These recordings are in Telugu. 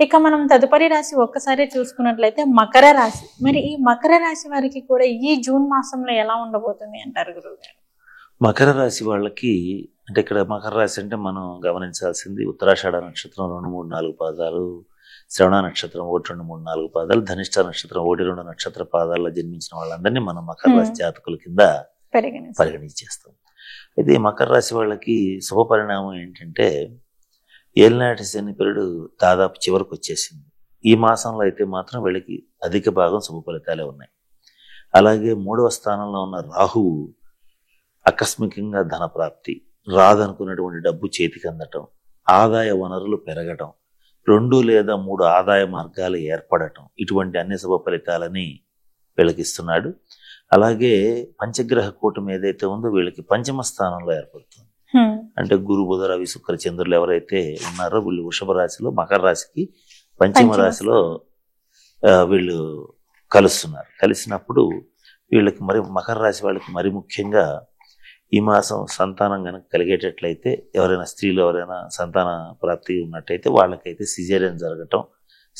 ఇక మనం తదుపరి రాశి ఒక్కసారి చూసుకున్నట్లయితే మకర రాశి. మరి ఈ మకర రాశి వారికి కూడా ఈ జూన్ మాసంలో ఎలా ఉండబోతుంది అంటారు గురువు గారు? మకర రాశి వాళ్ళకి అంటే ఇక్కడ మకర రాశి అంటే మనం గమనించాల్సింది ఉత్తరాషాఢ నక్షత్రం 2, 3, 4 పాదాలు, శ్రవణ నక్షత్రం 1, 2, 3, 4 పాదాలు, ధనిష్ట నక్షత్రం 1, 2 నక్షత్ర పాదాల్లో జన్మించిన వాళ్ళందరినీ మనం మకర రాశి జాతకుల కింద పరిగణించేస్తాం. అయితే ఈ మకర రాశి వాళ్ళకి శుభ పరిణామం ఏంటంటే ఏలినాటి శని పీరియడ్ దాదాపు చివరికి వచ్చేసింది. ఈ మాసంలో అయితే మాత్రం వీళ్ళకి అధిక భాగం శుభ ఫలితాలే ఉన్నాయి. అలాగే 3వ స్థానంలో ఉన్న రాహువు ఆకస్మికంగా ధన ప్రాప్తి, రాదనుకున్నటువంటి డబ్బు చేతికి అందటం, ఆదాయ వనరులు పెరగటం, 2 లేదా 3 ఆదాయ మార్గాలు ఏర్పడటం, ఇటువంటి అన్ని శుభ ఫలితాలని వీళ్ళకి ఇస్తున్నాడు. అలాగే పంచగ్రహ కూటమి ఏదైతే ఉందో వీళ్ళకి పంచమ స్థానంలో ఏర్పడుతుంది. అంటే గురు, బుధ, రవి, శుక్ర, చంద్రులు ఎవరైతే ఉన్నారో వీళ్ళు వృషభ రాశిలో మకర రాశికి పంచమ రాశిలో వీళ్ళు కలుస్తున్నారు. కలిసినప్పుడు వీళ్ళకి మరి మకర రాశి వాళ్ళకి మరి ముఖ్యంగా ఈ మాసం సంతానం కనుక కలిగేటట్లయితే, ఎవరైనా స్త్రీలు ఎవరైనా సంతాన ప్రాప్తి ఉన్నట్టయితే వాళ్ళకైతే సిజేరియన్ జరగటం,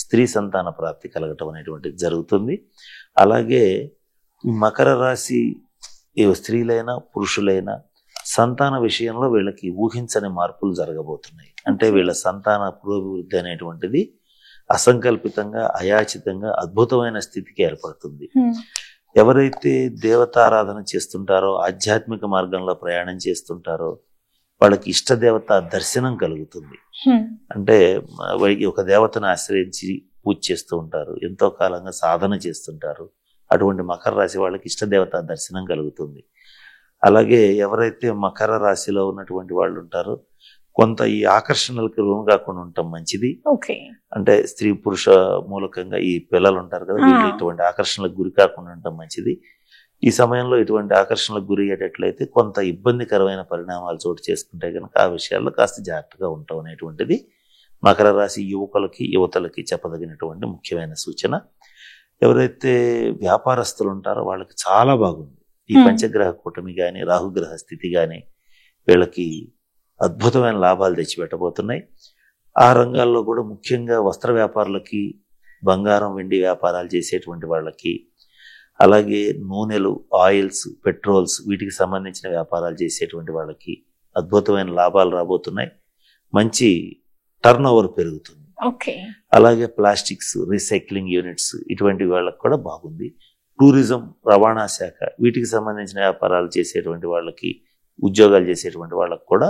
స్త్రీ సంతాన ప్రాప్తి కలగటం అనేటువంటిది జరుగుతుంది. అలాగే మకర రాశి స్త్రీలైనా పురుషులైనా సంతాన విషయంలో వీళ్ళకి ఊహించని మార్పులు జరగబోతున్నాయి. అంటే వీళ్ళ సంతాన పురోభివృద్ధి అనేటువంటిది అసంకల్పితంగా, అయాచితంగా అద్భుతమైన స్థితికి ఏర్పడుతుంది. ఎవరైతే దేవతారాధన చేస్తుంటారో, ఆధ్యాత్మిక మార్గంలో ప్రయాణం చేస్తుంటారో వాళ్ళకి ఇష్ట దేవత దర్శనం కలుగుతుంది. అంటే ఒక దేవతను ఆశ్రయించి పూజ చేస్తూ ఉంటారు, ఎంతో కాలంగా సాధన చేస్తుంటారు. అటువంటి మకర రాశి వాళ్ళకి ఇష్ట దేవత దర్శనం కలుగుతుంది. అలాగే ఎవరైతే మకర రాశిలో ఉన్నటువంటి వాళ్ళు ఉంటారో కొంత ఈ ఆకర్షణలకు లోను కాకుండా ఉండటం మంచిది. అంటే స్త్రీ పురుష మూలకంగా ఈ పిల్లలు ఉంటారు కదా, వీళ్ళు ఇటువంటి ఆకర్షణలకు గురి కాకుండా ఉండటం మంచిది. ఈ సమయంలో ఇటువంటి ఆకర్షణలకు గురి అయ్యేటట్లయితే కొంత ఇబ్బందికరమైన పరిణామాలు చోటు చేసుకుంటే కనుక ఆ విషయాల్లో కాస్త జాగ్రత్తగా ఉంటాం అనేటువంటిది మకర రాశి యువతలకి చెప్పదగినటువంటి ముఖ్యమైన సూచన. ఎవరైతే వ్యాపారస్తులు ఉంటారో వాళ్ళకి చాలా బాగుంది. ఈ పంచగ్రహ కూటమి కానీ, రాహుగ్రహ స్థితి కానీ వీళ్ళకి అద్భుతమైన లాభాలు తెచ్చిపెట్టబోతున్నాయి. ఆ రంగాల్లో కూడా ముఖ్యంగా వస్త్ర వ్యాపారులకి, బంగారం వెండి వ్యాపారాలు చేసేటువంటి వాళ్ళకి, అలాగే నూనెలు, ఆయిల్స్, పెట్రోల్స్ వీటికి సంబంధించిన వ్యాపారాలు చేసేటువంటి వాళ్ళకి అద్భుతమైన లాభాలు రాబోతున్నాయి. మంచి టర్న్ ఓవర్ పెరుగుతుంది. అలాగే ప్లాస్టిక్స్, రీసైక్లింగ్ యూనిట్స్ ఇటువంటి వాళ్ళకి కూడా బాగుంది. టూరిజం, రవాణా శాఖ వీటికి సంబంధించిన వ్యాపారాలు చేసేటువంటి వాళ్ళకి, ఉద్యోగాలు చేసేటువంటి వాళ్ళకి కూడా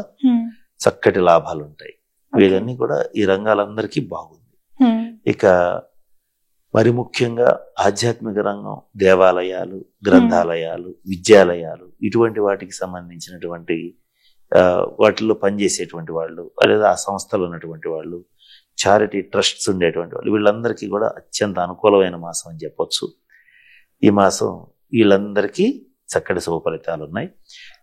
చక్కటి లాభాలు ఉంటాయి. వీళ్ళన్నీ కూడా ఈ రంగాలందరికీ బాగుంది. ఇక మరి ముఖ్యంగా ఆధ్యాత్మిక రంగం, దేవాలయాలు, గ్రంథాలయాలు, విద్యాలయాలు ఇటువంటి వాటికి సంబంధించినటువంటి వాటిల్లో పనిచేసేటువంటి వాళ్ళు, లేదా ఆ సంస్థలు ఉన్నటువంటి వాళ్ళు, చారిటీ ట్రస్ట్స్ ఉండేటువంటి వాళ్ళు, వీళ్ళందరికీ కూడా అత్యంత అనుకూలమైన మాసం అని చెప్పొచ్చు. ఈ మాసం వీళ్ళందరికీ చక్కటి శుభ ఫలితాలు ఉన్నాయి.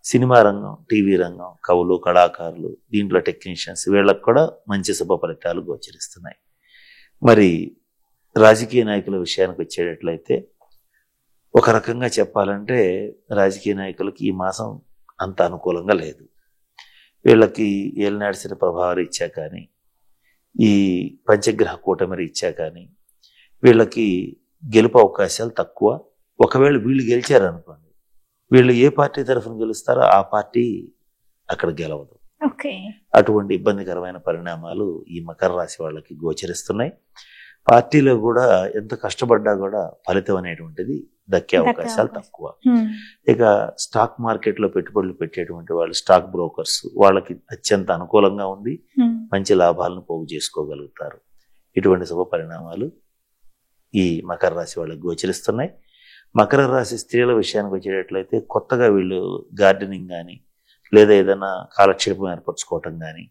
సినిమా రంగం, టీవీ రంగం, కవులు, కళాకారులు, దీంట్లో టెక్నీషియన్స్ వీళ్ళకి కూడా మంచి శుభ ఫలితాలు గోచరిస్తున్నాయి. మరి రాజకీయ నాయకుల విషయానికి వచ్చేటట్లయితే ఒక రకంగా చెప్పాలంటే రాజకీయ నాయకులకి ఈ మాసం అంత అనుకూలంగా లేదు. వీళ్ళకి ఏలినాటి శని ప్రభావ రీత్యా కానీ, ఈ పంచగ్రహ కూటమి రీత్యా కానీ వీళ్ళకి గెలుపు అవకాశాలు తక్కువ. ఒకవేళ వీళ్ళు గెలిచారనుకోండి, వీళ్ళు ఏ పార్టీ తరఫున గెలుస్తారో ఆ పార్టీ అక్కడ గెలవదు. అటువంటి ఇబ్బందికరమైన పరిణామాలు ఈ మకర రాశి వాళ్ళకి గోచరిస్తున్నాయి. పార్టీలో కూడా ఎంత కష్టపడ్డా కూడా ఫలితం అనేటువంటిది దక్కే అవకాశాలు తక్కువ. ఇక స్టాక్ మార్కెట్ లో పెట్టుబడులు పెట్టేటువంటి వాళ్ళు, స్టాక్ బ్రోకర్స్ వాళ్ళకి అత్యంత అనుకూలంగా ఉంది. మంచి లాభాలను పోగు చేసుకోగలుగుతారు. ఇటువంటి శుభ పరిణామాలు ఈ మకర రాశి వాళ్ళకి గోచరిస్తున్నాయి. మకర రాశి స్త్రీల విషయానికి వచ్చేటట్లయితే కొత్తగా వీళ్ళు గార్డెనింగ్ కానీ, లేదా ఏదైనా కాలక్షేపం ఏర్పరచుకోవటం కానీ,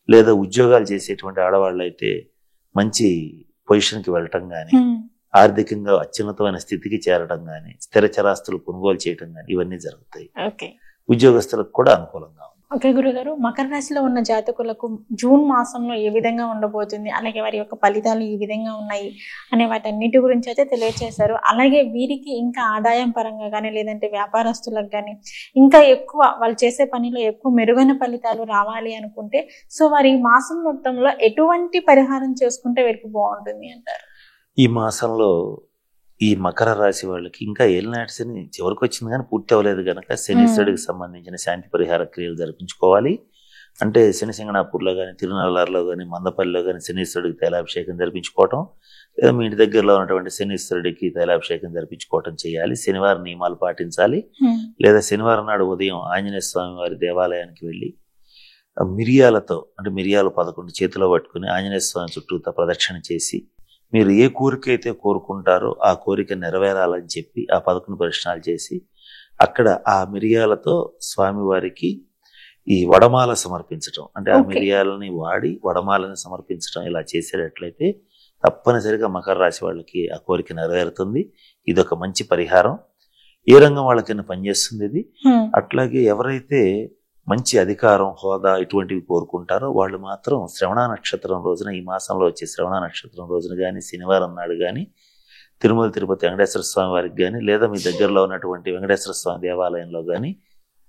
లేదా ఉద్యోగాలు చేసేటువంటి ఆడవాళ్ళు అయితే మంచి పొజిషన్కి వెళ్ళటం కానీ, ఆర్థికంగా అత్యున్నతమైన స్థితికి చేరడం కానీ, స్థిర చరాస్తులు కొనుగోలు చేయటం కానీ ఇవన్నీ జరుగుతాయి. ఉద్యోగస్తులకు కూడా అనుకూలంగా ఉంది. ఓకే గురుగారు, మకర రాశిలో ఉన్న జాతకులకు జూన్ మాసంలో ఏ విధంగా ఉండబోతుంది, అలాగే వారి యొక్క ఫలితాలు ఈ విధంగా ఉన్నాయి అనే వాటన్నిటి గురించి అయితే తెలియజేశారు. అలాగే వీరికి ఇంకా ఆదాయం పరంగా కానీ లేదంటే వ్యాపారస్తులకు కానీ ఇంకా ఎక్కువ వాళ్ళు చేసే పనిలో ఎక్కువ మెరుగైన ఫలితాలు రావాలి అనుకుంటే సో వారి ఈ మాసం మొత్తంలో ఎటువంటి పరిహారం చేసుకుంటే వీరికి బాగుంటుంది అంటారు? ఈ మాసంలో ఈ మకర రాశి వాళ్ళకి ఇంకా ఏలినాటి శని చివరికి వచ్చింది కానీ పూర్తి అవ్వలేదు కనుక శనీశ్వరుడికి సంబంధించిన శాంతి పరిహార క్రియలు జరిపించుకోవాలి. అంటే శనిసింగణాపూర్లో కానీ తిరునల్లారులో కానీ మందపల్లిలో కానీ శనీశ్వరుడికి తైలాభిషేకం జరిపించుకోవటం, లేదా మీ ఇంటి దగ్గరలో ఉన్నటువంటి శనీశ్వరుడికి తైలాభిషేకం జరిపించుకోవటం చేయాలి. శనివారం నియమాలు పాటించాలి. లేదా శనివారం నాడు ఉదయం ఆంజనేయ స్వామి వారి దేవాలయానికి వెళ్ళి మిరియాలతో అంటే మిరియాలు 11 చేతిలో పట్టుకుని ఆంజనేయ స్వామి చుట్టూతా ప్రదక్షిణ చేసి మీరు ఏ కోరిక అయితే కోరుకుంటారో ఆ కోరిక నెరవేరాలని చెప్పి ఆ 11 ప్రదక్షిణాలు చేసి అక్కడ ఆ మిరియాలతో స్వామివారికి ఈ వడమాల సమర్పించటం, అంటే ఆ మిరియాలని వాడి వడమాలని సమర్పించటం ఇలా చేసేటట్లయితే తప్పనిసరిగా మకర రాశి వాళ్ళకి ఆ కోరిక నెరవేరుతుంది. ఇదొక మంచి పరిహారం. ఏ రంగం వాళ్ళకైనా పనిచేస్తుంది ఇది. అట్లాగే ఎవరైతే మంచి అధికారం హోదా ఇటువంటివి కోరుకుంటారో వాళ్ళు మాత్రం శ్రవణ నక్షత్రం రోజున, ఈ మాసంలో వచ్చే శ్రవణ నక్షత్రం రోజున కానీ శనివారం నాడు కానీ తిరుమల తిరుపతి వెంకటేశ్వర స్వామి వారికి కానీ లేదా మీ దగ్గరలో ఉన్నటువంటి వెంకటేశ్వర స్వామి దేవాలయంలో కానీ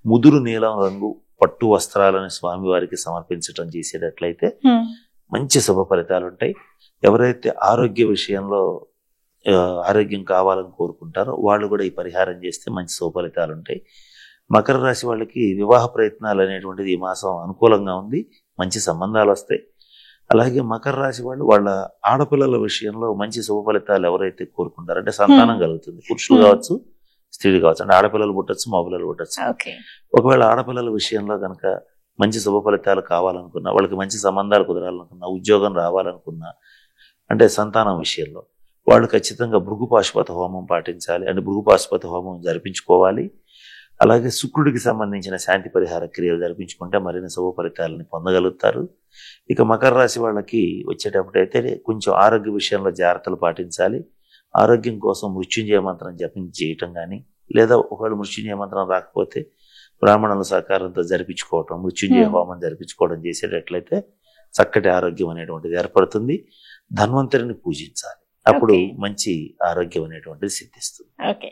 ముదురు నీలం రంగు పట్టు వస్త్రాలను స్వామి వారికి సమర్పించడం చేసేటట్లయితే మంచి శుభ ఫలితాలు ఉంటాయి. ఎవరైతే ఆరోగ్య విషయంలో ఆరోగ్యం కావాలని కోరుకుంటారో వాళ్ళు కూడా ఈ పరిహారం చేస్తే మంచి శుభ ఫలితాలు ఉంటాయి. మకర రాశి వాళ్ళకి వివాహ ప్రయత్నాలు అనేటువంటిది ఈ మాసం అనుకూలంగా ఉంది. మంచి సంబంధాలు వస్తాయి. అలాగే మకర రాశి వాళ్ళు వాళ్ళ ఆడపిల్లల విషయంలో మంచి శుభ ఫలితాలు ఎవరైతే కోరుకుంటారో అంటే సంతానం కలుగుతుంది. పురుషులు కావచ్చు, స్త్రీలు కావచ్చు, అంటే ఆడపిల్లలు పుట్టచ్చు, మగపిల్లలు పుట్టచ్చు. ఒకవేళ ఆడపిల్లల విషయంలో కనుక మంచి శుభ ఫలితాలు కావాలనుకున్నా, వాళ్ళకి మంచి సంబంధాలు కుదరాలనుకున్నా, ఉద్యోగం రావాలనుకున్నా, అంటే సంతానం విషయంలో వాళ్ళు ఖచ్చితంగా భృగుపాశుపత హోమం పాటించాలి. అంటే భృగుపాశుపత హోమం జరిపించుకోవాలి. అలాగే శుక్రుడికి సంబంధించిన శాంతి పరిహార క్రియలు జరిపించుకుంటే మరిన్ని శుభ ఫలితాలని పొందగలుగుతారు. ఇక మకర రాశి వాళ్ళకి వచ్చేటప్పుడైతే కొంచెం ఆరోగ్య విషయంలో జాగ్రత్తలు పాటించాలి. ఆరోగ్యం కోసం మృత్యుంజయ మంత్రం చేయటం కానీ, లేదా ఒకవేళ మృత్యుంజయ మంత్రం రాకపోతే బ్రాహ్మణుల సహకారంతో జరిపించుకోవటం, మృత్యుంజయ హోమం జరిపించుకోవడం చేసేటట్లయితే చక్కటి ఆరోగ్యం అనేటువంటిది ఏర్పడుతుంది. ధన్వంతరిని పూజించాలి, అప్పుడు మంచి ఆరోగ్యం అనేటువంటిది సిద్ధిస్తుంది.